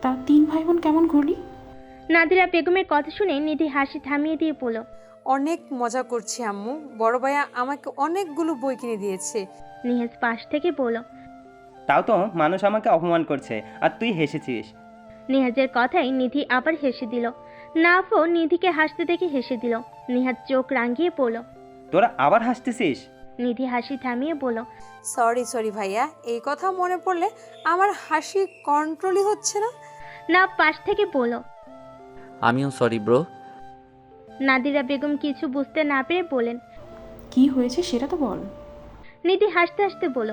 তা 3 ভাই বোন কেমন ঘুরলি? নাদিরা বেগমের কথা শুনে নিধি হাসি থামিয়ে দিয়ে বলল, অনেক মজা করছি আম্মু, বড় ভাইয়া আমাকে অনেকগুলো বই কিনে দিয়েছে। নিহাজ পাশ থেকে বলল। তাও তো মানুষ আমাকে অপমান করছে আর তুই হেসেছিস। নিহাজের কথায় নিধি আবার হেসে দিল। নাফও নিধিকে হাসতে দেখে হেসে দিল। নিহাজ চোখ রাঙিয়ে বলল। তোরা আবার হাসতেছিস? নিধি হাসি থামিয়ে বলল, সরি ভাইয়া, এই কথা মনে পড়লে আমার হাসি কন্ট্রোলই হচ্ছে না। নাফ পাশ থেকে বলল। আমিও সরি ব্রো। নাদিরা বেগম কিছু বুঝতে না পেরে বলেন। কি হয়েছে সেটা তো বল। নিধি হাসতে হাসতে বলল।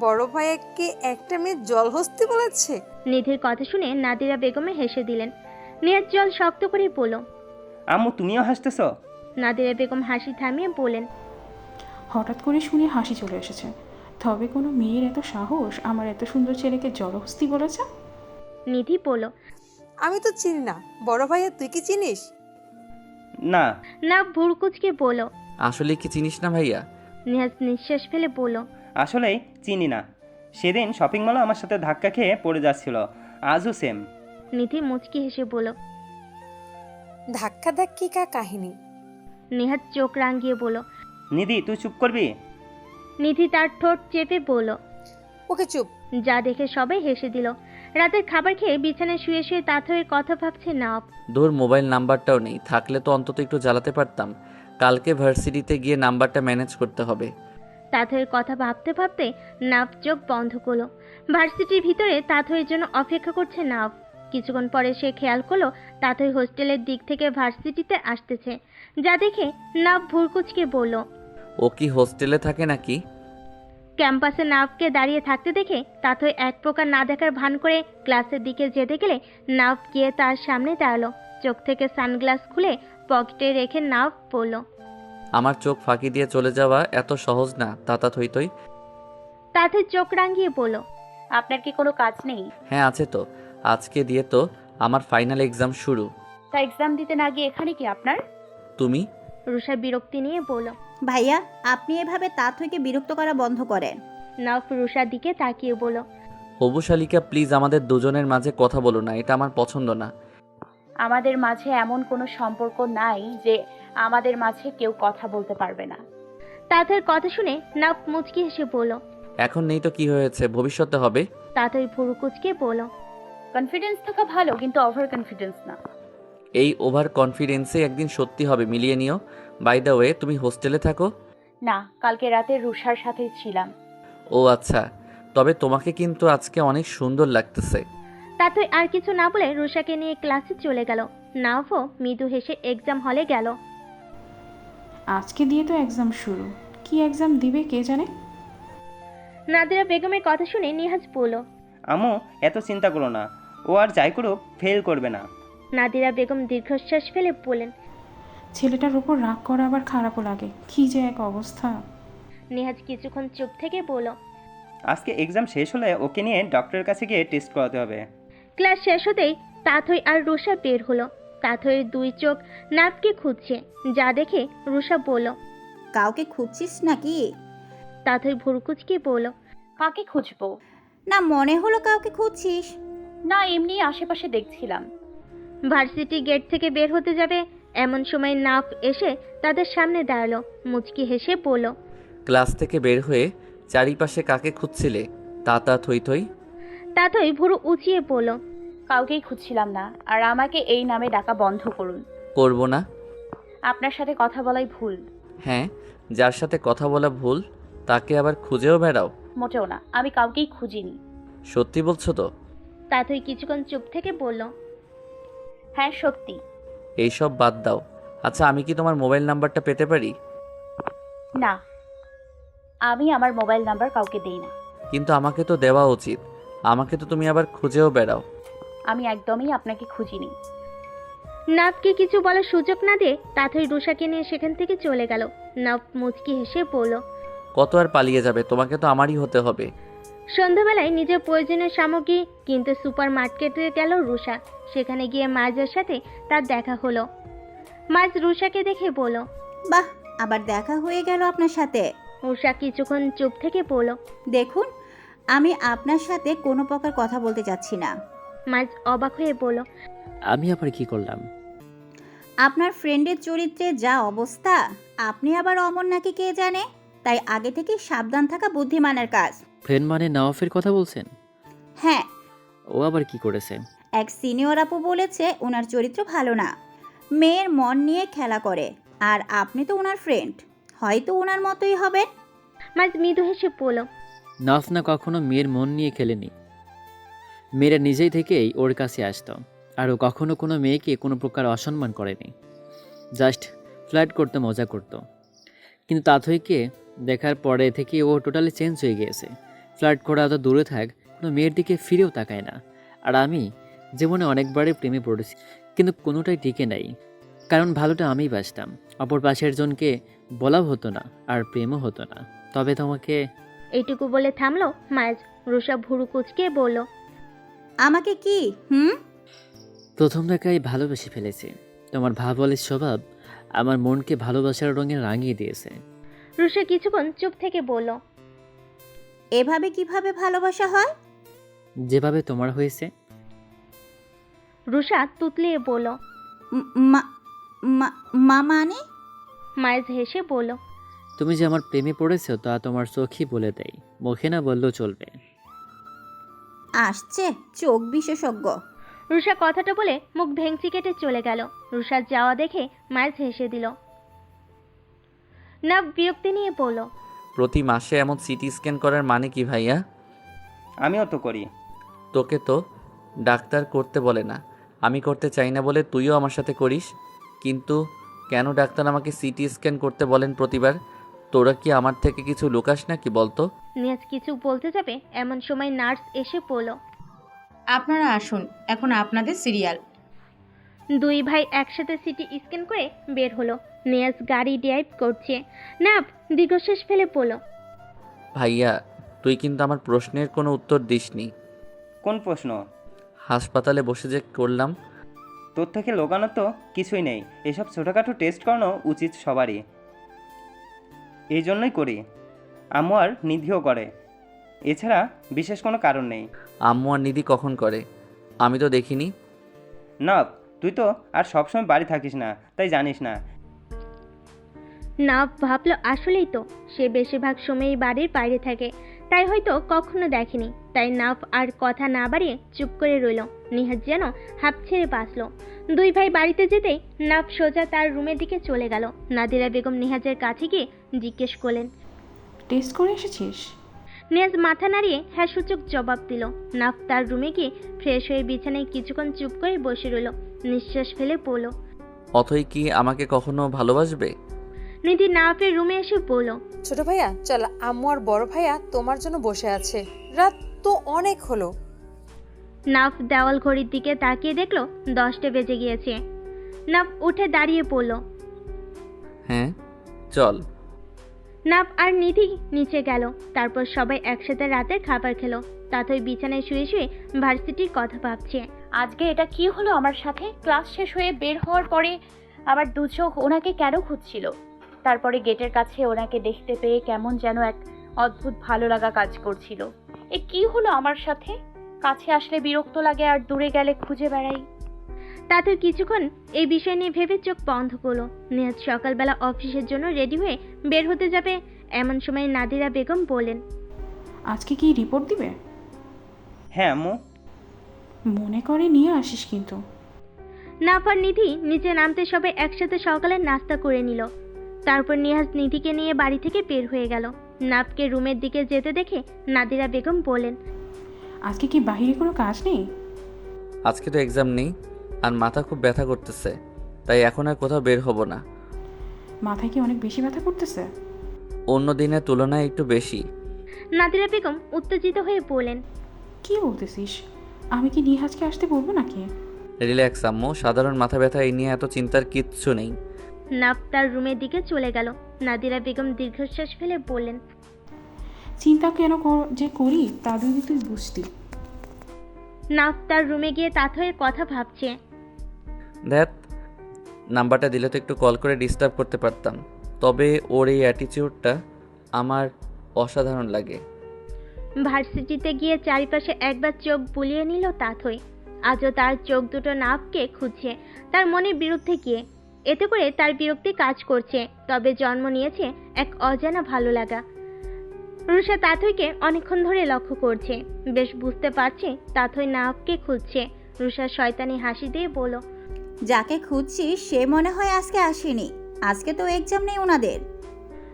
বড় ভাইয়াকে একটা মেয়ে জলহস্তি বলেছে। নিধির কথা শুনে নাদিরা বেগমে হেসে দিলেন। নিহাজ জল শক্ত করে বলল। আম্মু তুমিও হাসতেছ? নাদিরা বেগম হাসি থামিয়ে বলেন, হঠাৎ করে শুনে হাসি চলে এসেছে। তবে কোনো মেয়ের এত সাহস আমার এত সুন্দর ছেলেকে জলহস্তি বলেছে? নিধি বলল। আমি তো চিনি না। বড় ভাইয়া তুই কি চিনিস? না। নাফ ভুরকুচকে বলল। আসলে কি চিনিস না ভাইয়া? নিহাজ নিঃশ্বাস ফেলে বলল। আসলেই চিনি না। সেদিন শপিং মলে আমার সাথে ধাক্কা খেয়ে পড়ে যাচ্ছিল, আজও সেম। নিধি মুচকি হেসে বলল। ধাক্কা ধাক্কিকা কাহিনী। নিহাজ চোখ রাঙিয়ে বলল। নিধি তুই চুপ করবি? নিধি তার ঠোঁট চেপে বলল। ওকে চুপ। যা দেখে সবাই হেসে দিল। রাতের খাবার খেয়ে বিছানায় শুয়ে শুয়ে তাথয়ের কথা ভাবছে নাফ। ধর মোবাইল নাম্বারটাও নেই, থাকলে তো অন্তত একটু জ্বালাতে পারতাম। কালকে ভার্সিটিতে গিয়ে নাম্বারটা ম্যানেজ করতে হবে। তাথয়ের কথা ভাবতে ভাবতে নাফ চোখ বন্ধ করলো। ভার্সিটির ভিতরে তাথয়ের জন্য অপেক্ষা করছে নাফ। কিছুক্ষণ পরে সে খেয়াল করলো তাথই হোস্টেলের দিক থেকে ভার্সিটিতে আসতেছে। যা দেখে নাফ ভুরকুচকে বলল। ও কি হোস্টেলে থাকে নাকি? ক্যাম্পাসে নাফকে দাঁড়িয়ে থাকতে দেখে তাথই এক প্রকার না দেখার ভান করে ক্লাসের দিকে যেতে গেলে নাফ গিয়ে তার সামনে দাঁড়ালো। চোখ থেকে সানগ্লাস খুলে পকেটে রেখে নাফ বলল। আমার চোখ ফাঁকি দিয়ে চলে যাওয়া এত সহজ না তাতা থইতই। তাথই চোখ রাঙিয়ে বলল। আপনার কি কোনো কাজ নেই? হ্যাঁ আছে তো, আজকে দিয়ে তো আমার ফাইনাল এক্সাম শুরু। তা এক্সাম দিতে না গিয়ে এখানে কি আপনার? তুমি? রুষা বিরক্তি নিয়ে বলল। ভাইয়া, আপনি এভাবে তাথইকে বিরক্ত করা বন্ধ করেন। নাফ রুষার দিকে তাকিয়ে বলল। হবু শালিকা প্লিজ আমাদের দুজনের মাঝে কথা বলো না, এটা আমার পছন্দ না। আমাদের মাঝে এমন কোনো সম্পর্ক নাই যে আমাদের মাঝে কেউ কথা বলতে পারবে না। তাথইর কথা শুনে নাফ মুচকি হেসে বলল। এখন নেই তো কি হয়েছে, ভবিষ্যতে হবে। তাথই ভুরু কুচকে বলল। কনফিডেন্স থাকা ভালো, কিন্তু ওভার কনফিডেন্স না। এই ওভার কনফিডেন্সে একদিন সত্যি হবে, মিলিয়ে নিও। বাই দ্য ওয়ে, তুমি হোস্টেলে থাকো? না, কালকে রাতে রুষার সাথেই ছিলাম। ও আচ্ছা, তবে তোমাকে কিন্তু আজকে অনেক সুন্দর লাগতেছে। তাথই আর কিছু না বলে রুষাকে নিয়ে ক্লাসে চলে গেল। নাফও মৃদু হেসে এক্সাম হলে গেল। আজকে দিয়ে তো এক্সাম শুরু। কি এক্সাম দিবে কে জানে? নাদিরা বেগমের কথা শুনে নিহাজ বলল। আম্মু এত চিন্তা করো না, ও আর যাই করুক ফেল করবে না। নাদিরা বেগম দীর্ঘশ্বাস ফেলে বলেন। ছেলেটার উপর রাগ করা আবার খারাপও লাগে। কি যে এক অবস্থা। নিহাজ কিছুক্ষণ চুপ থেকে বলল। আজকে এক্সাম শেষ হলে ওকে নিয়ে ডক্টরের কাছে গিয়ে টেস্ট করাতে হবে। ক্লাস শেষ হতেই তাথই আর রুষা বের হলো। তাথইয়ের দুই চোখ নাফকে খুঁজছে। যা দেখে রুষা বলল। কাউকে খুঁজছিস নাকি? তাথই ভুরকুচকে বলল। কাকে খুঁজবো? না, মনে হলো কাউকে খুঁজছিস। না, এমনি আশেপাশে দেখছিলাম। ভার্সিটি গেট থেকে বের হতে যাবে এমন সময় নাফ এসে তাদের সামনে দাঁড়ালো। মুচকি হেসে বলল। ক্লাস থেকে বের হয়ে চারিপাশে কাকে খুঁজছিলে? তাতা থই থই। তাথই ভুরু উঁচিয়ে বলল। কাউকেই খুঁজছিলাম না, আর আমাকে এই নামে ডাকা বন্ধ করুন। করব না। আপনার সাথে কথা বলাই ভুল। হ্যাঁ, যার সাথে কথা বলা ভুল তাকে আবার খুঁজেও বেড়াও? মোটেও না, আমি কাউকেই খুঁজিনি। সত্যি বলছো তো? তাথই কিছুক্ষণ চুপ থেকে বলল। হ্যাঁ সত্যি। এইসব বাদ দাও। আচ্ছা, আমি কি তোমার মোবাইল নাম্বারটা পেতে পারি? না, আমি আমার মোবাইল নাম্বার কাউকে দেই না। কিন্তু আমাকে তো দেওয়া উচিত। আমাকে তো তুমি আবার খুঁজেও বেড়াও। আমি একদমই আপনাকে খুঁজিনি। নাফকে কিছু বলার সুযোগ না দিয়ে তাথই রুষাকে নিয়ে সেখান থেকে চলে গেল। নাফ মুচকি হেসে বলল। কত আর পালিয়ে যাবে, তোমাকে তো আমারই হতে হবে। সন্ধ্যাবেলায় নিজের প্রয়োজনীয় সামগ্রী কিনতে সুপার মার্কেটে গেল রুষা। সেখানে গিয়ে মার্জের সাথে তার দেখা হলো। মার্জ রুষাকে দেখে বলল। বাহ, আবার দেখা হয়ে গেল আপনার সাথে। রুষা কিছুক্ষণ চুপ থেকে বলল। দেখুন, আমি আপনার সাথে কোনো প্রকার কথা বলতে চাচ্ছি না। মাইজ অবাক হয়ে বলল, আমি আবার কি করলাম? আপনার ফ্রেন্ডের চরিত্রে যা অবস্থা, আপনি আবার অমর নাকি কে জানে, তাই আগে থেকে সাবধান থাকা বুদ্ধিমানের কাজ। ফ্রেন্ড মানে নওয়াফের কথা বলছেন? হ্যাঁ, ও আবার কি করেছে? এক সিনিয়র আপু বলেছে ওনার চরিত্র ভালো না, মেয়ের মন নিয়ে খেলা করে। আর আপনি তো ওনার ফ্রেন্ড, হয়তো ওনার মতোই হবেন। মাইজ মৃদু হেসে বলল, নওয়াফ না কখনো মেয়ের মন নিয়ে খেলেনি। মেয়েরা নিজেই থেকেই ওর কাছে আসতো, আর ও কখনো কোনো মেয়েকে কোনো প্রকার অসম্মান করেনি। জাস্ট ফ্ল্যাট করতে মজা করতো। কিন্তু তাথইকে দেখার পরে থেকে ও টোটালি চেঞ্জ হয়ে গিয়েছে। ফ্ল্যাট করা তো দূরে থাক, কোনো মেয়ের দিকে ফিরেও তাকায় না। আর আমি জীবনে অনেকবারই প্রেমে পড়েছি, কিন্তু কোনোটাই টিকে নাই। কারণ ভালোটা আমিই বাসতাম, অপর পাশের জনকে বলাও হতো না, আর প্রেমও হতো না। তবে তোমাকে এইটুকু বলে থামলো মাইজ। রুষা ভুরু কুচকে বলল, আমাকে কি? প্রথম দেখায় ভালোবেসে ফেলেছি। তোমার ভাবলের স্বভাব আমার মনকে ভালোবাসার রঙে রাঙিয়ে দিয়েছে। রুষা কিছুক্ষণ চুপ থেকে বলল, এভাবে কিভাবে ভালোবাসা হয়? যেভাবে তোমার হয়েছে। রুষা তুতলিয়ে বলল। মানে? মাইজ হেসে বলল, তুমি যে আমার প্রেমে পড়েছো তা তোমার চোখই বলে দেয়, মুখে না বললেও চলবে। আসছে চোখ বিশেষজ্ঞ। রুষা কথাটা বলে মুখ ভেঙচি কেটে চলে গেল। রুষার যাওয়া দেখে মাইজ হেসে দিল। নাভ বিরক্তি নিয়ে বলল, প্রতি মাসে এমন সিটি স্ক্যান করার মানে কি ভাইয়া? আমিও তো করি। তোকে তো ডাক্তার করতে বলে না, আমি করতে চাই না বলে তুইও আমার সাথে করিস। কিন্তু কেন ডাক্তার আমাকে সিটি স্ক্যান করতে বলেন প্রতিবার? তোরা কি আমার থেকে কিছু লুকাস নাকি বলতো? নিয়াজ কিছু বলতে যাবে এমন সময় নার্স এসে পড়ল। আপনারা আসুন, এখন আপনাদের সিরিয়াল। দুই ভাই একসাথে সিটি স্ক্যান করে বের হলো। নিয়াজ গাড়ি ড্রাইভ করছে। নাভ দীর্ঘশ্বাস ফেলে পড়ল, ভাইয়া তুই কিন্তু আমার প্রশ্নের কোনো উত্তর দিসনি। কোন প্রশ্ন? হাসপাতালে বসে যে করলাম। তোর থেকে লোকানো তো কিছুই নেই, এসব ছোটোখাটো টেস্ট করানো উচিত সবারই। এই জন্যই করি, আম্মু আর নিধিও করে, এছাড়া বিশেষ কোনো কারণ নেই। আম্মু আর নিধি কখন করে? আমি তো দেখিনি। না, তুই তো আর সবসময় বাড়ি থাকিস না, তাই জানিস না। নাভ ভাবলো আসলেই তো সে বেশিরভাগ সময়ই বাড়ির বাইরে থাকে, তাই হয়তো কখনো দেখেনি। তাই নাভ আর কথা না বাড়িয়ে চুপ করে রইল। নিহাজ যেন হাঁপ ছেড়ে বাঁচল। দুই ভাই বাড়িতে যেতেই নাভ সোজা তার রুমের দিকে চলে গেল। নাদিরা বেগম নিহাজের কাছে গিয়ে জিজ্ঞেস করলেন, টেস্ট করে এসেছিস? নিহাজ মাথা নাড়িয়ে হ্যাঁ সূচক জবাব দিল। নাভ তার রুমে গিয়ে ফ্রেশ হয়ে বিছানায় কিছুক্ষণ চুপ করে বসে রইল। নিঃশ্বাস ফেলে পড়ল, অথই কি আমাকে কখনো ভালোবাসবে? নিধি নাভের রুমে এসে বলল, ছোট ভাইয়া চল, আম্মু আর বড় ভাইয়া তোমার জন্য বসে আছে, রাত তো অনেক হলো। নাভ দেওয়াল ঘড়ির দিকে তাকিয়ে দেখলো 10টা বেজে গিয়েছে। নাভ উঠে দাঁড়িয়ে পড়ল। হ্যাঁ চল। নাভ আর নিধি নিচে গেল। তারপর সবাই একসাথে রাতের খাবার খেলো। তাতই বিছানায় শুয়ে শুয়ে ভার্সিটির কথা ভাবছে। আজকে এটা কি হলো আমার সাথে? ক্লাস শেষ হয়ে বের হওয়ার পরে আমার দু চোখ ওনাকে কেন খুঁজছিল। তারপরে গেটের কাছে ওনাকে দেখতে পেয়ে কেমন যেন এক অদ্ভুত ভালো লাগা কাজ করছিল। এ কি হলো আমার সাথে? কাছে আসলে বিরক্ত লাগে আর দূরে গেলে খুঁজে বেড়াই। তাতই কিছুক্ষণ এই বিষয় নিয়ে ভেবে চোখ বন্ধ করলো। নিয়াজ সকালবেলা অফিসের জন্য রেডি হয়ে বের হতে যাবে। এমন সময় নাদিরা বেগম বলেন, আজকে কি রিপোর্ট দিবে? হ্যাঁ আম্মু। মনে করে নিয়ে আসিস কিন্তু। নাফ আর নিধি নিচে নামতে সবাই একসাথে সকালের নাস্তা করে নিল। তারপর নিহাজ নিধিকে নিয়ে বাড়ি থেকে বের হয়ে গেল। নাফকে রুমের দিকে যেতে দেখে নাদিরা বেগম বলেন, আজকে কি বাহিরে কোনো কাজ নেই? আজকে তো এক্সাম নেই, আর মাথা খুব ব্যথা করতেছে, তাই এখন আর কোথাও বের হব না। মাথায় কি অনেক বেশি ব্যথা করতেছে? অন্য দিনের তুলনায় একটু বেশি। নাদিরা বেগম উত্তেজিত হয়ে বলেন, কি বলতেছিস? আমি কি নিহাজকে আসতে বলবো নাকি? রিল্যাক্স আম্মু, সাধারণ মাথা ব্যথা এই নিয়ে এত চিন্তার কিচ্ছু নেই। নাফ তার রুমের দিকে চলে গেল। নাদিরা বেগম দীর্ঘশ্বাস ফেলে বললেন, চিন্তা কেন যে করি তা যদি তুই বুঝতি। নাফ তার রুমে গিয়ে তাথয়ের কথা ভাবছে। দেখ, নাম্বারটা দিলে তো একটু কল করে ডিস্টার্ব করতে পারতাম, তবে ওর এই অ্যাটিটিউডটা আমার অসাধারণ লাগে। ভার্সিটিতে গিয়ে চারিপাশে একবার চোখ বুলিয়ে নিল তাথই। আজও তার চোখ দুটো নাভকে খুঁজছে, তার মনের বিরুদ্ধে গিয়ে। এতে করে তার বিরক্তি কাজ করছে, তবে জন্ম নিয়েছে এক অজানা ভালো লাগা। রুষা তাথইকে অনেকক্ষণ ধরে লক্ষ্য করছে, বেশ বুঝতে পারছে তাথই নাভকে খুঁজছে। রুষা শয়তানি হাসি দিয়ে বলল, যাকে খুঁজছি সে মনে হয় আজকে আসেনি। আজকে তো এক্সাম নেই ওনাদের।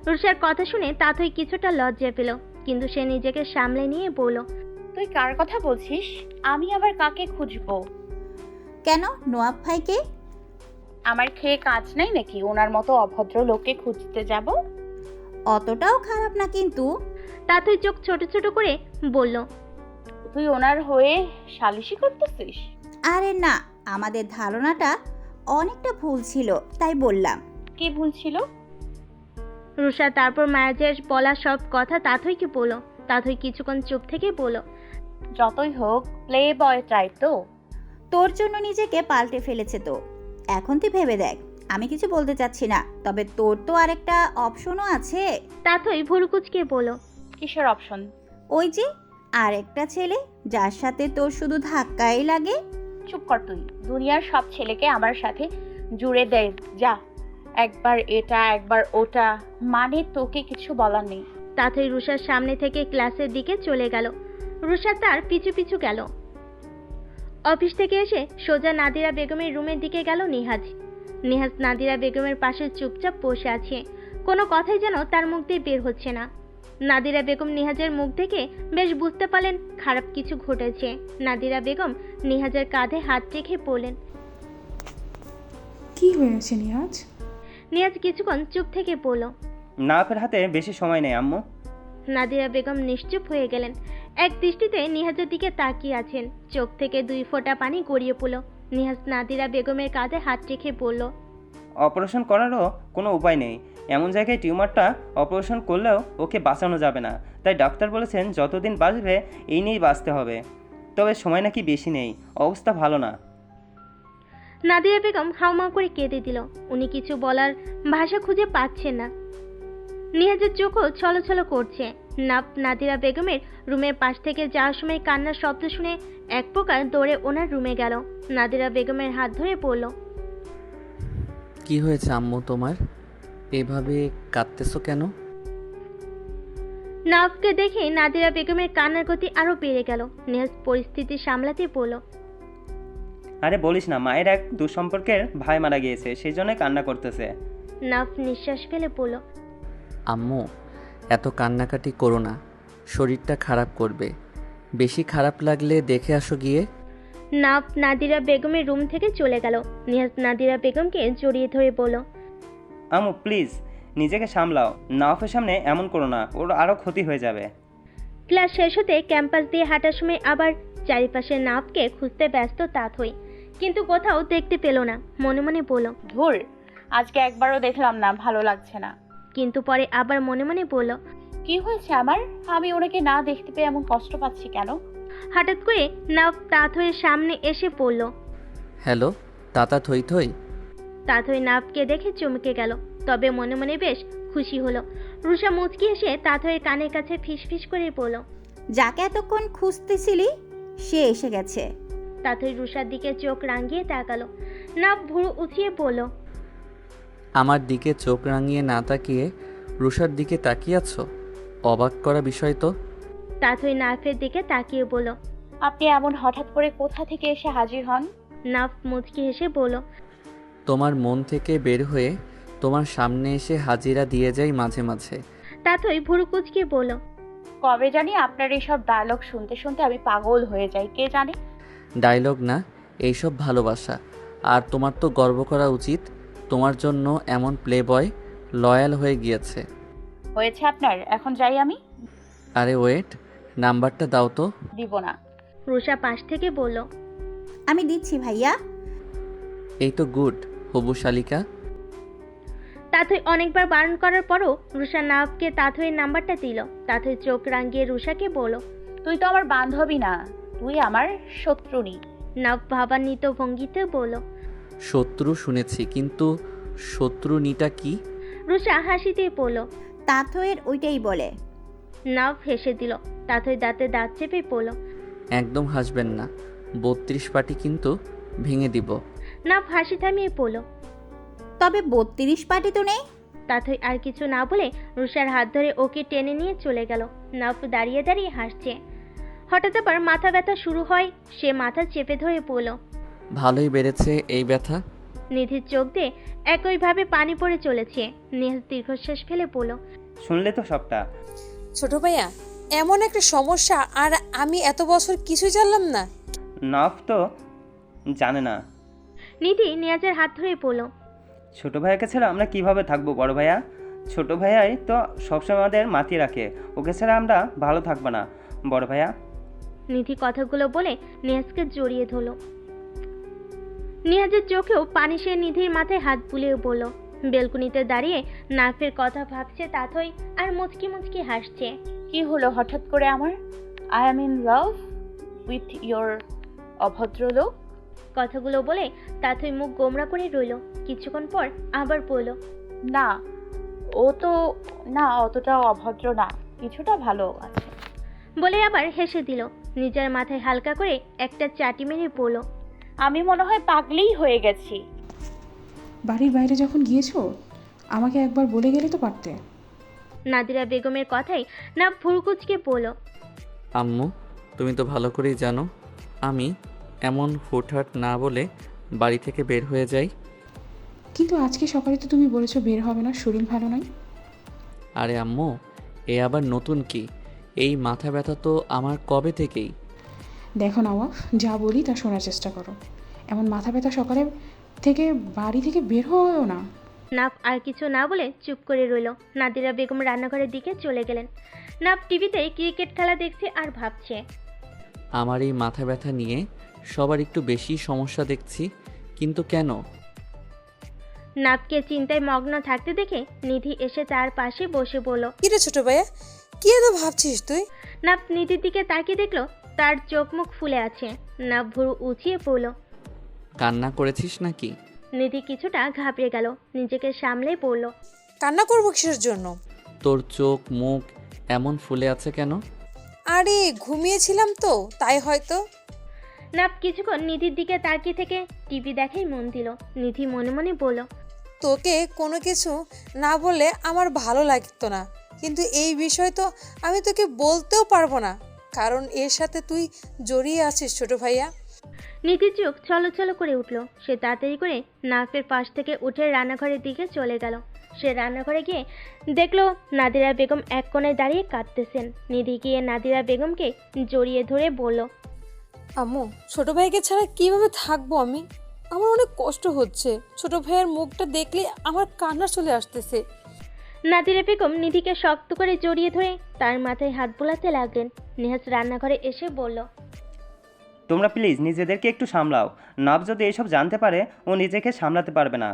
রুষার কথা শুনে তাথই কিছুটা লজ্জা পেল, কিন্তু সে নিজেকে সামলে নিয়ে বলল, তুই কার কথা বলছিস? আমি আবার কাকে খুঁজবো? কেন, নোয়াব ভাইকে? আমার খেয়ে কাজ নাই নাকি ওনার মতো অভদ্র লোককে খুঁজতে যাব? অতটাও খারাপ না কিন্তু। তাথই চোখ ছোট ছোট করে বলল, তুই ওনার হয়ে সালিশি করতেছিস? আরে না, আমাদের ধারণাটা অনেকটা ভুল ছিল, তাই বললাম। কি ভুল ছিল? রুষা তারপর মায়াজের বলা সব কথা তাথইকে বলল। তাথই কিছুক্ষণ চুপ থেকে বলল, যতই হোক প্লে বয় টাইপ তো। তোর জন্য নিজেকে পাল্টে ফেলেছে তো। এখন তুই ভেবে দেখ, আমি কিছু বলতে চাচ্ছি না, তবে তোর তো আরেকটা অপশনও আছে। তাথই ভুরুকুচকে বলল, কিসের অপশন? ওই যে আরেকটা ছেলে, যার সাথে তোর শুধু ধাক্কাই লাগে। চুপ কর তুই। দুনিয়ার সব ছেলেকে আমার সাথে জুড়ে দেয় যা। একবার এটা একবার ওটা, মানে তোকে কিছু বলার নেই। তাথই রুষার সামনে থেকে ক্লাসের দিকে চলে গেল। রুষা তার পিছু পিছু গেল। অফিস থেকে এসে সোজা নাদিরা বেগমের রুমের দিকে গেল নিহাজ। নিহাজ নাদিরা বেগমের পাশে চুপচাপ বসে আছে, কোনো কথাই যেন তার মুখ দিয়ে বের হচ্ছে না। নাদিরা বেগম নিহাজের মুখ থেকে বেশ বুঝতে পারলেন খারাপ কিছু ঘটেছে। নাদিরা বেগম নিহাজের কাঁধে হাত রেখে বললেন, কি হয়েছে নিহাজ? নিহাজ কিছুক্ষণ চুপ থেকে বলল। নাফের হাতে বেশি সময় নেই আম্মু। নাদিরা বেগম নিশ্চুপ হয়ে গেলেন, এক দৃষ্টিতে নিহাজের দিকে তাকিয়ে আছেন। চোখ থেকে 2 ফোঁটা পানি গড়িয়ে পড়ল। নিহাজ নাদিরা বেগমের কাঁধে হাত রেখে বলল, অপারেশন করারও কোনো উপায় নেই। এমন জায়গায় টিউমারটা অপারেশন করলেও ওকে বাঁচানো যাবে না, তাই ডাক্তার বলেছেন যতদিন বাঁচবে এই নিয়েই বাঁচতে হবে। তবে সময় নাকি বেশি নেই, অবস্থা ভালো না। নাদিরা বেগম হাউমাউ করে কেঁদে দিল। উনি কিছু বলার ভাষা খুঁজে পাচ্ছেন না। নিহাজের চোখও ছলছল করছে। নাদিরা বেগমের রুমের পাশ থেকে যাওয়ার সময় কান্নার শব্দ শুনে এক প্রকার দৌড়ে ওনার রুমে গেল। নাদিরা বেগমের হাত ধরে পড়ল। কি হয়েছে আম্মু তোমার? এভাবে কাঁদতেছো কেন? নাফকে দেখে নাদিরা বেগমের কান্নার গতি আরো বেড়ে গেল। নিহাজ পরিস্থিতি সামলাতে বলল, আরে বলিস না, মায়ের এক দুঃসম্পর্কের ভাই মারা গিয়েছে, সেই জন্য কান্না করতেছে। নাফ নিঃশ্বাস ফেলে বলল, আম্মু এত কান্নাকাটি করো না, শরীরটা খারাপ করবে। বেশি খারাপ লাগলে দেখে আসো গিয়ে। নাফ নাদিরা বেগমের রুম থেকে চলে গেল। নিহাজ নাদিরা বেগমকে জড়িয়ে ধরে বলল, আম্মু প্লিজ নিজেকে সামলাও, নাফের সামনে এমন করো না, ওর আরও ক্ষতি হয়ে যাবে। ক্লাস শেষ হতে ক্যাম্পাস দিয়ে হাঁটার সময় আবার চারিপাশের নাফকে খুঁজতে ব্যস্ত তাথই, কিন্তু কোথাও দেখতে পেল না। মনে মনে বলল, ধুর, আজকে একবারও দেখলাম না, ভালো লাগছে না। কিন্তু পরে আবার মনে মনে বলল, কি হয়েছে আমার? আমি ওনাকে না দেখতে পেয়ে এমন কষ্ট পাচ্ছি কেন? হঠাৎ করে নাফ তাথইয়ের সামনে এসে পড়ল। হ্যালো তাতা থই থই। তাথই নাফকে দেখে চমকে গেল, তবে মনে মনে বেশ খুশি হলো। রুষা মুচকি এসে তাথইয়ের কানের কাছে ফিসফিস করে বলল, যাকে এতক্ষণ খুঁজতেছিলি সে এসে গেছে। তাথই রুষার দিকে চোখ রাঙিয়ে তাকালো। নাফ ভুরু উঠিয়ে বলল, আমার দিকে চোখ রাঙিয়ে না তাকিয়ে রুষার দিকে তাকিয়ে আছো? অবাক করা বিষয় তো। তাথই নাফের দিকে তাকিয়ে বলল, আপনি এমন হঠাৎ করে কোথা থেকে এসে হাজির হন? নাফ মুচকি হেসে বলল, তোমার মন থেকে বের হয়ে তোমার সামনে এসে হাজিরা দিয়ে যাই মাঝে মাঝে। তাথই ভুরু কুচকে বলল, কবে জানি আপনার এইসব ডায়লগ শুনতে শুনতে আমি পাগল হয়ে যাই, কে জানে। ডায়লগ না, এইসব ভালোবাসা। আর তোমার তো গর্ব করা উচিত, তোমার জন্য এমন প্লে বয় লয়াল হয়ে গিয়েছে। হয়েছে আপনার, এখন যাই আমি। আরে ওয়েট, নাম্বারটা দাও তো। দিব না। রুষা পাশ থেকে বলল, আমি দিচ্ছি ভাইয়া। এই তো গুড, হবু শালিকা। তাথই অনেকবার বারণ করার পরও রুষা নাফকে তাথইয়ের নাম্বারটা দিল। তাথই চোখ রাঙিয়ে রুষাকে বলল, তুই তো আমার বান্ধবী না, তুই আমার শত্রুনি। নাফ ভাবান্বিত ভঙ্গিতে বলল, শত্রু শুনেছি, কিন্তু শত্রুনিটা কি? রুষা হাসিতে বলল, তাথইয়ের ওইটাই বলে। নাফ হেসে দিল। তাথই দাঁতে দাঁত চেপে পড়ল, একদম হাসবেন না, 32 পাটি কিন্তু ভেঙে দিব। নাফ হাসি থামিয়ে পড়ল। তবে 32 পার্টি তো নেই। তাথই আর কিছু না বলে রুষার হাত ধরে ওকে টেনে নিয়ে চলে গেল। নাফ দাঁড়িয়ে দাঁড়িয়ে হাসছে। হঠাৎ আবার মাথা ব্যথা শুরু হয়। সে মাথা চেপে ধরে পড়ল। ভালোই বেড়েছে এই ব্যথা। নিধির চোখ দিয়ে একইভাবে পানি পড়ে চলেছে। নেহাত দীর্ঘশ্বাস ফেলে পড়ল। শুনলে তো সবটা। ছোট ভাইয়া, এমন একটা সমস্যা আর আমি এত বছর কিছুই জানলাম না। নাফ তো জানে না। নিধি নেহাজের হাত ধরে পড়ল। ছোট ভাইয়াকে ছাড়া আমরা কিভাবে থাকবো বড় ভাইয়া? ছোট ভাইয়াই তো সবসময় আমাদের মাতিয়ে রাখে, ওকে ছাড়া আমরা ভালো থাকবো না বড় ভাইয়া। নিধি কথাগুলো বলে নেহাজকে জড়িয়ে ধরল। নেহাজের চোখেও পানি, সে নিধির মাথায় হাত বুলিয়ে বলল। বেলকুনিতে দাঁড়িয়ে নাফের কথা ভাবছে তাথই আর মুচকি মুচকি হাসছে। কি হলো হঠাৎ করে আমার? I am in love with your অভদ্র লোক। কথাগুলো বলে তাথই মুখ গোমরা করে রইল। কিছুক্ষণ পর আবার বলল, না, ও তো না, অতটা অভদ্র না, কিছুটা ভালো আছে। বলে আবার হেসে দিল। নিজের মাথায় হালকা করে একটা চাটি মেরে পড়ল। আমি মনে হয় পাগলেই হয়ে গেছি। বাড়ির বাইরে যখন গিয়েছো আমাকে একবার বলে গেলে তো পারতে। নাদিরা বেগমের কথাই না ভুরকুচকে পড়ল। আম্মু, তুমি তো ভালো করেই জানো আমি এমন হুটহাট না বলে বাড়ি থেকে বের হয়ে যাই। কিন্তু আজকে সকালে তো তুমি বলেছো বের হবে না, শরীর ভালো নয়। আরে আম্মু, এ আবার নতুন কি? এই মাথা ব্যথা তো আমার কবে থেকেই। দেখো নওয়াব, যা বলি তা শোনার চেষ্টা করো। এমন মাথা ব্যথা সকালে থেকে বাড়ি থেকে বের হও না। নাফ আর কিছু না বলে চুপ করে রইল। নাদিরা বেগম রান্নাঘরের দিকে চলে গেলেন। নাফ টিভিতে ক্রিকেট খেলা দেখছে আর ভাবছে, আমার এই মাথা ব্যথা নিয়ে সবার একটু বেশি সমস্যা দেখছি, কিন্তু কেন? নাফকে চিন্তায় মগ্ন থাকতে দেখে নিধি এসে তার পাশে বসে বলল। কি রে ছোট ভাইয়া, কি এত ভাবছিস তুই? নাফ নিধির দিকে তাকিয়ে দেখলো তার চোখ মুখ ফুলে আছে। নাফ ভুরু উঁচিয়ে পড়ল। কান্না করেছিস নাকি? নিধি কিছুটা ঘাবড়ে গেল, নিজেকে সামলে পড়ল। কান্না করবো কিসের জন্য? তোর চোখ মুখ এমন ফুলে আছে কেন? আরে ঘুমিয়েছিলাম তো, তাই হয়তো। নাফ কিছুক্ষণ নিধির দিকে তাকিয়ে থেকে টিভি দেখাই মন দিল। নিধি মনে মনে বলল, তোকে কোনো কিছু না বললে আমার ভালো লাগতো না, কিন্তু এই বিষয় তো আমি তোকে বলতেও পারবো না, কারণ এর সাথে তুই জড়িয়ে আছিস ছোট ভাইয়া। নিধির চোখ ছলছল করে উঠল। সে তাড়াতাড়ি করে নাফের পাশ থেকে উঠে রান্নাঘরের দিকে চলে গেল। সে রান্নাঘরে গিয়ে দেখলো নাদিরা বেগম এক কোণায় দাঁড়িয়ে কাঁদতেছেন। নিধি গিয়ে নাদিরা বেগমকে জড়িয়ে ধরে বলল, আম্মু, ছোট ভাইকে ছাড়া কিভাবে থাকবো আমি? আমার অনেক কষ্ট হচ্ছে। ছোট ভাইয়ের মুখটা দেখলে আমার কান্না চলে আসতেছে। নাদিরা বেগম নিধিকে শক্ত করে জড়িয়ে ধরে তার মাথায় হাত বোলাতে লাগলেন। নেহাজ রান্নাঘরে এসে বলল, তোমরা প্লিজ নিজেদেরকে একটু সামলাও। নাফ যদি এসব জানতে পারে ও নিজেকে সামলাতে পারবে না।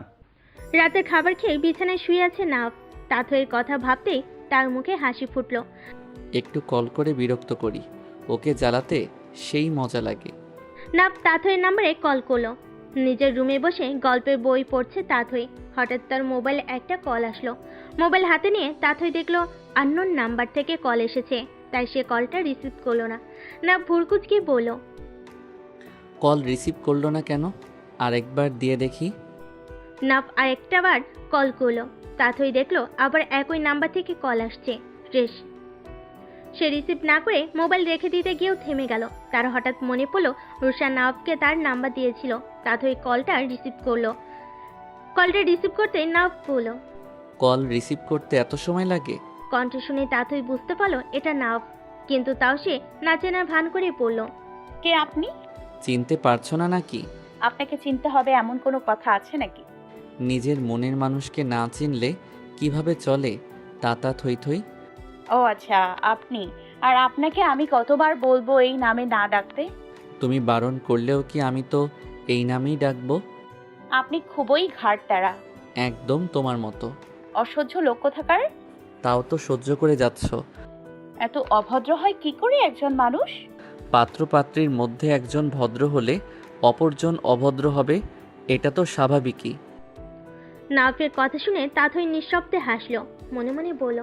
রাতের খাবার খেয়ে বিছানায় শুয়ে আছে নাফ। তাথইয়ের কথা ভাবতেই তার মুখে হাসি ফুটল। একটু কল করে বিরক্ত করি, ওকে জ্বালাতে সেই মজা লাগে। নাফ তাথইয়ের নাম্বারে কল করলো। নিজের রুমে বসে গল্পের বই পড়ছে তাথই। হঠাৎ তার মোবাইলে একটা কল আসলো। মোবাইল হাতে নিয়ে তাথই দেখলো আননোন নাম্বার থেকে কল এসেছে, তাই সে কলটা রিসিভ করলো না। নাফ ভুরকুচকে বলল, কল রিসিভ করলো না কেন? আরেকবার দিয়ে দেখি। নাফ আরেকটা বার কল করলো। তাথই দেখলো আবার একই নাম্বার থেকে কল আসছে। সে রিসিভ না করে মোবাইল রেখে দিতে গিয়েও থেমে গেল। তার হঠাৎ মনে পড়লো রুষা নাফকে তার নাম্বার দিয়েছিল। তাথই কলটা রিসিভ করলো। কলটা রিসিভ করতে নাফ বলল, কল রিসিভ করতে এত সময় লাগে? কণ্ঠ শুনে তাথই বুঝতে পারলো এটা নাফ, কিন্তু তাও সে না চেনার ভান করে পড়ল। কে আপনি? চিনতে পারছো না নাকি? আপনাকে চিনতে হবে এমন কোনো কথা আছে নাকি? নিজের মনের মানুষকে না চিনলে কিভাবে চলে? তাতা থই থই। ও আচ্ছা, আপনি। আর আপনাকে আমি কতবার বলবো এই নামে না ডাকতে? তুমি বারণ করলেও কি আমি তো এই নামেই ডাকবো? আপনি খুবই ঘাড়তারা, একদম তোমার মতো। অসহ্য লোক কোথাকার। তাও তো সহ্য করে যাচ্ছ। এত অভদ্র হয় কি করে একজন মানুষ? পাত্র পাত্রীর মধ্যে একজন ভদ্র হলে অপরজন অভদ্র হবে, এটা তো স্বাভাবিকই। নাফের কথা শুনে তাথই নিঃশব্দে হাসলো। মনে মনে বলল,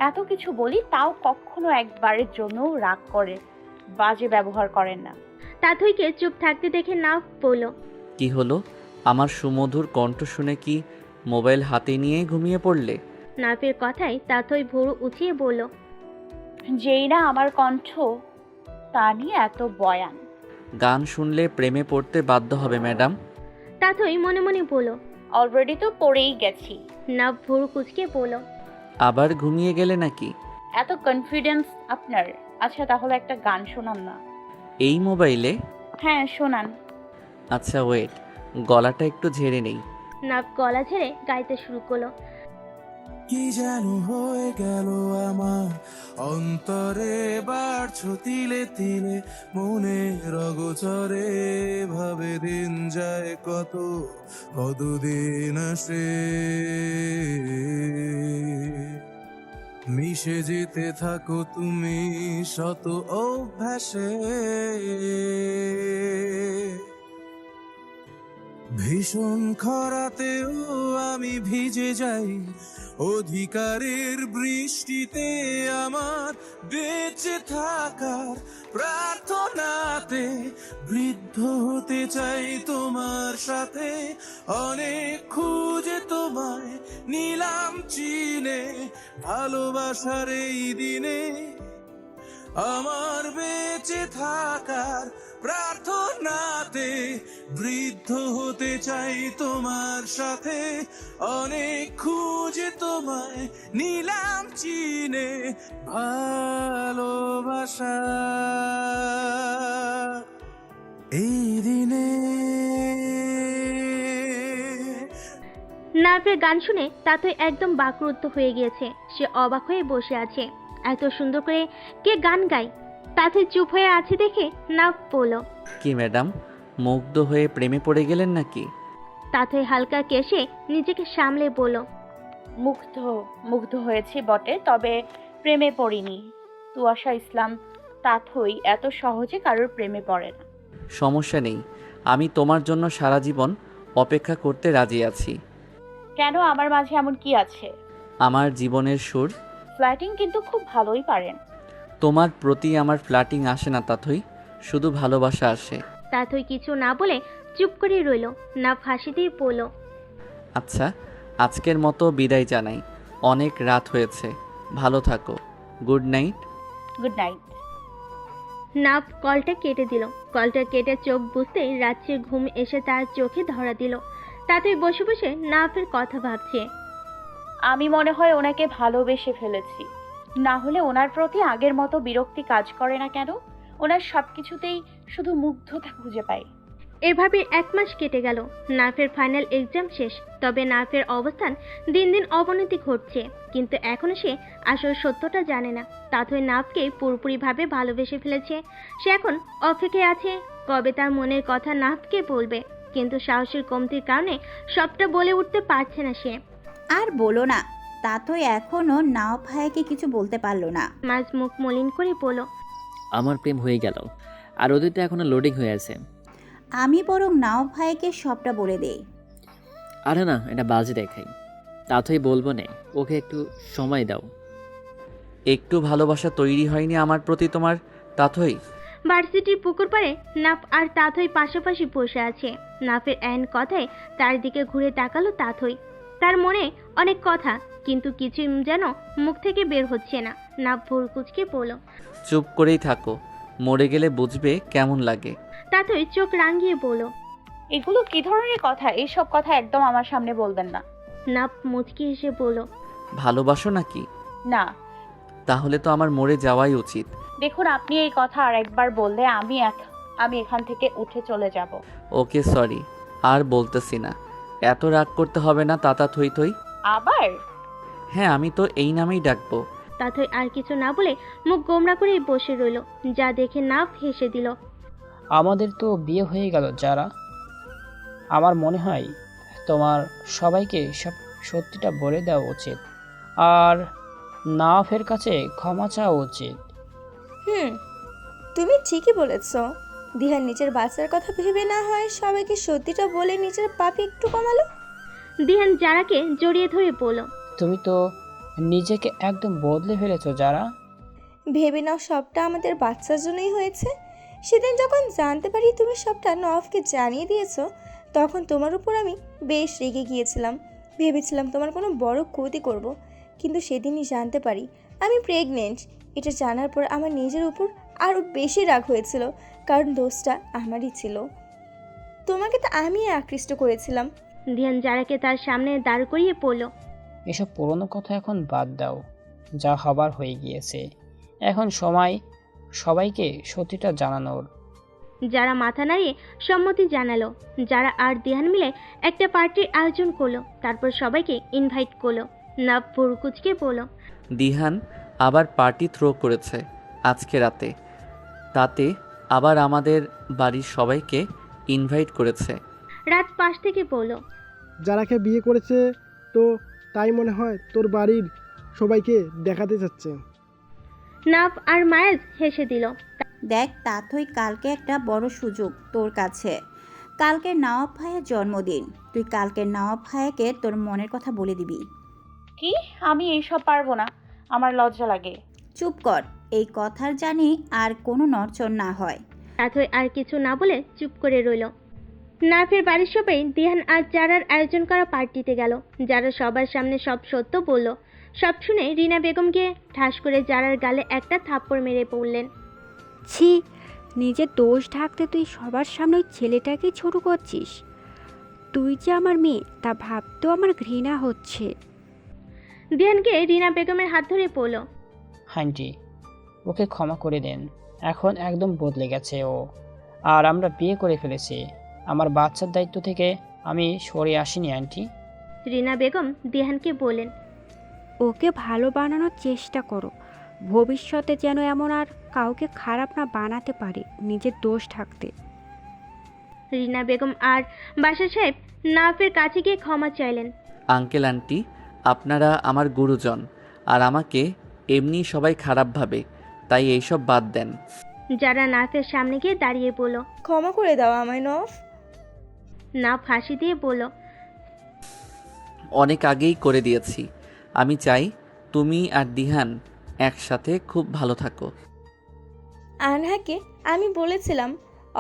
এত কিছু বলি তাও কখনো একবারের জন্য রাগ করে বাজে ব্যবহার করেন না। তাথইকে চুপ থাকতে দেখে নাফ বলল, কি হলো? আমার সুমধুর কণ্ঠ শুনে কি মোবাইল হাতে নিয়ে ঘুমিয়ে পড়লে? নাফের কথায় তাথই ভুরু উঁচিয়ে বলল, যেই না আমার কণ্ঠ তা নিয়ে এত বয়ান। গান শুনলে প্রেমে পড়তে বাধ্য হবে ম্যাডাম। তাথই মনে মনে বলল। অলরেডি তো পড়েই গেছি। নাফ ভুরু কুচকে বলল, আবার ঘুমিয়ে গেলে নাকি? এত কনফিডেন্স আপনার? আচ্ছা তাহলে একটা গান শোনান না। এই মোবাইলে? হ্যাঁ শোনান। আচ্ছা ওয়েট, গলাটা একটু ঝেড়ে নেই। নাফ গলা ঝেড়ে গাইতে শুরু করলো। কি যেন হয়ে গেল আমার অন্তরে, বাড়ছো তিলে তিলে মনে রগচরে, ভাবে দিন যায় কত কতদিন আসে, মিশে যেতে থাকো তুমি শত অভ্যাসে, ভীষণ খরাতেও আমি ভিজে যাই অধিকারের বৃষ্টিতে, আমার বেঁচে থাকার প্রার্থনাতে, বৃদ্ধ হতে চাই তোমার সাথে, অনেক খুঁজে তোমায় নিলাম চিনে, ভালোবাসার এই দিনে আমার বেঁচে থাকার প্রার্থনাতে, বৃদ্ধ হতে চাই তোমার সাথে, অনেক খুঁজে তোমায় নিলাম চিনে, ভালোবাসা এই দিনে। নাফের গান শুনে তাতই একদম বাকরুদ্ধ হয়ে গিয়েছে। সে অবাক হয়ে বসে আছে। এত সুন্দর করে কে গান গায়? তাতই চুপ হয়ে আছে দেখে নাফ বলল, কি ম্যাডাম, মুগ্ধ হয়ে প্রেমে পড়ে গেলেন নাকি? তাতই হালকা কেশে নিজেকে সামলে বলল, মুগ্ধ মুগ্ধ হয়েছি বটে, তবে প্রেমে পড়িনি। তুয়াশা ইসলাম তাথই এত সহজে কারোর প্রেমে পড়ে না। সমস্যা নেই, আমি তোমার জন্য সারা জীবন অপেক্ষা করতে রাজি আছি। কেন, আমার মাঝে এমন কি আছে? আমার জীবনের সুর। ফ্ল্যাটিং কিন্তু খুব ভালোই পারেন। তোমার প্রতি আমার ফ্ল্যাটিং আসে না তাথই, শুধু ভালোবাসা আসে। তাতই কিছু না বলে চুপ করে রইল। নাফ হাসি দিয়ে বলল, আচ্ছা, আজকের মতো বিদায় জানাই, অনেক রাত হয়েছে, ভালো থাকো, good night. Good night. Naf কলটা কেটে দিল। কলটা কেটে চোখ বুঝতেই রাত্রির ঘুম এসে তার চোখে ধরা দিল। তাতই বসে বসে নাফের কথা ভাবছে। আমি মনে হয় ওনাকে ভালোবেসে ফেলেছি, না হলে ওনার প্রতি আগের মতো বিরক্তি কাজ করে না কেন? ওনার সব কিছুতেই শুধু মুগ্ধতা খুঁজে পাই। এভাবে 1 মাস কেটে গেল। নাফের ফাইনাল এক্সাম শেষ। তবে নাফের অবস্থান দিন দিন অবনতি ঘটছে। কিন্তু এখনো সে আসল সত্যটা জানে না। তাতই নাফকে পুরোপুরিভাবে ভালোবেসে ফেলেছে। সে এখন অপেক্ষায় আছে কবে তার মনের কথা নাফকে বলবে। কিন্তু সাহসের কমতির কারণে সবটা বলে উঠতে পারছে না সে। আর বলো না, তা তো এখনও নাও ভাইকে কিছু বলতে পারলো না। মাঝ মুখ মলিন করে বলল, আমার প্রেম হয়ে গেল, আর ওদের তো এখনও লোডিং হয়ে আছে। আমি বরং নাও ভাইকে সবটা বলে দেই। আরে না, এটা বাজে দেখাই। তাতেই বলবো না, ওকে একটু সময় দাও। একটু ভালোবাসা তৈরি হয়নি আমার প্রতি তোমার তাথই? ভার্সিটির পুকুর পাড়ে নাফ আর তাথই পাশাপাশি বসে আছে। নাফের এন কথায় তার দিকে ঘুরে তাকালো তাথই। তার মনে অনেক কথা, কিন্তু কিছু যেন মুখ থেকে বের হচ্ছে না। নাফ ভুরু কুঁচকে বলল, চুপ করেই থাকো, মরে গেলে বুঝবে কেমন লাগে। তাথই চোখ রাঙিয়ে বলল, এগুলো কি ধরনের কথা? এইসব কথা একদম আমার সামনে বলবেন না। নাফ মুচকি হেসে বলল, ভালোবাসো নাকি? না। তাহলে তো আমার মরে যাওয়াই উচিত। দেখুন, আপনি এই কথা আর একবার বললে আমি এখান থেকে উঠে চলে যাব। ওকে সরি, আর বলতেছি না। এত রাগ করতে হবে না তাতা থই থই। আবার? হ্যাঁ, আমি তো এই নামেই ডাকবো। তাথই আর কিছু না বলে মুখ গোমরা করে বসে রইল। যা দেখে নাফ হেসে দিল। আমাদের তো বিয়ে হয়ে গেল যারা। আমার মনে হয় তোমার সবাইকে সব সত্যিটা বলে দেওয়া উচিত, আর নাফের কাছে ক্ষমা চাওয়া উচিত। তুমি ঠিকই বলেছ। দিহার নিজের বাচ্চার কথা ভেবে না হয় সবাইকে সত্যিটা বলে নিজের পাপি একটু কমালো। দিহান যারাকে জড়িয়ে ধরে বলল, তুমি তো নিজেকে একদম বদলে ফেলেছো যারা। ভেবে নাও সবটা আমাদের বাচ্চার জন্যই হয়েছে। সেদিন যখন জানতে পারি তুমি সবটা নওয়াফকে জানিয়ে দিয়েছো, তখন তোমার উপর আমি বেশ রেগে গিয়েছিলাম। ভেবেছিলাম তোমার কোনো বড় ক্ষতি করব, কিন্তু সেদিনই জানতে পারি আমি প্রেগনেন্ট। এটা জানার পর আমার নিজের উপর আরও বেশি রাগ হয়েছিল, কারণ দোষটা আমারই ছিল। তোমাকে তো আমি আকৃষ্ট করেছিলাম। দিহান যারাকে তার সামনে দাঁড় করিয়ে পড়ল। এসব পুরনো কথা এখন বাদ দাও, যা হবার হয়ে গিয়েছে। এখন সময় সবাইকে সত্যিটা জানানোর। যারা মাথা নাড়িয়ে সম্মতি জানালো। যারা আর দিহান মিলে একটা পার্টির আয়োজন করলো, তারপর সবাইকে ইনভাইট করলো। নাভ ভুরকুচকে বলল, দিহান আবার পার্টি থ্রো করেছে আজকে রাতে, তাতে আবার আমাদের বাড়ির সবাইকে ইনভাইট করেছে। রাত পাশ থেকে বলল, যারাকে বিয়ে করেছে তো তাই মনে হয় তোর বাড়ির সবাইকে দেখাতে চাচ্ছে। নাভ আর মায়াজ হেসে দিল। দেখ তাথই, কালকে একটা বড় সুযোগ তোর কাছে। কালকে নওয়াব ভাইয়ের জন্মদিন, তুই কালকে নওয়াব ভাইয়াকে তোর মনের কথা বলে দিবি। কি? আমি এইসব পারবো না, আমার লজ্জা লাগে। চুপ কর, এই কথার জানি আর কোনো নড়চড় না হয়। তাথই আর কিছু না বলে চুপ করে রইল। নাফের বাড়ির সবাই দিহান আর যারার আয়োজন করা পার্টিতে গেল। যারা সবার সামনে সব সত্য বলল। সব শুনে রিনা বেগমকে ঠাস করে যারার গালে একটা থাপ্পড় মেরে পড়লেন। ছি, নিজের দোষ ঢাকতে তুই সবার সামনে ওই ছেলেটাকে ছোট করছিস। তুই যে আমার মেয়ে তা ভাবতেও আমার ঘৃণা হচ্ছে। দিহানকে রিনা বেগমের হাত ধরে পড়ল। আন্টি, ওকে ক্ষমা করে দেন, এখন একদম বদলে গেছে ও, আর আমরা বিয়ে করে ফেলেছি। আমার বাচ্চার দায়িত্ব থেকে আমি সরে আসিনি আন্টি। রিনা বেগম দিহানকে বলেন, ওকে ভালো বানানোর চেষ্টা করো, ভবিষ্যতে যেন এমন আর কাউকে খারাপ না বানাতে পারে নিজের দোষ ঢাকতে। রিনা বেগম আর বাসা সাহেব নাফের কাছে গিয়ে ক্ষমা চাইলেন। আঙ্কেল আন্টি, আপনারা আমার গুরুজন, আর আমাকে এমনি সবাই খারাপ ভাবে, তাই এইসব বাদ দেন। যারা নাফের সামনে গিয়ে দাঁড়িয়ে বলল, ক্ষমা করে দাও আমায় নওয়াফ। নাফ হাসি দিয়ে বলল, অনেক আগেই করে দিয়েছি। আমি চাই তুমি আর দিহান একসাথে খুব ভালো থাকো। আনহাকে আমি বলেছিলাম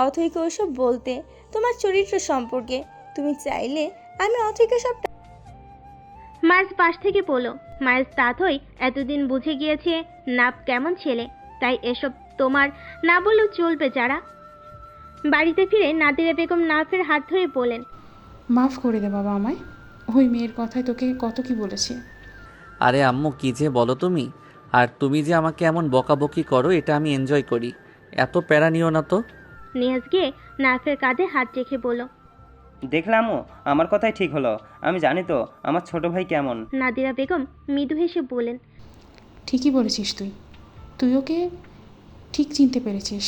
অথৈকে ওসব বলতে, তোমার চরিত্র সম্পর্কে। তুমি চাইলে আমি অথৈকে সব। মায়ের পাশ থেকে বলল, মায়ের তাথই এতদিন বুঝে গিয়েছে নাফ কেমন ছেলে, তাই এসব তোমার না বললেও চলবে। যারা বাড়িতে ফিরে নাদিরা বেগম নাফের হাত ধরে বলেন, মাফ করে দে বাবা আমায়, ওই মেয়ের কথায় তোকে কত কি বলেছি। আরে আম্মু, কি যে বলো তুমি, আর তুমি যে আমাকে এমন বকাবকি করো এটা আমি এনজয় করি, এত প্যারা নিও না তো। নিয়াজ গিয়ে নাফের কাঁধে হাত রেখে বলল, দেখলাম আমার কথাই ঠিক হলো। আমি জানি তো আমার ছোট ভাই কেমন। নাদিরা বেগম মৃদু হেসে বলেন, ঠিকই বলেছিস তুই ওকে ঠিক চিনতে পেরেছিস।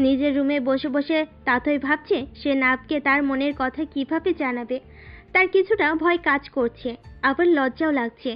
নিজের রুমে বসে বসে তাতই ভাবছে সে নাফকে তার মনের কথা কিভাবে জানাবে। তার কিছুটা ভয় কাজ করছে, আবার লজ্জাও লাগছে।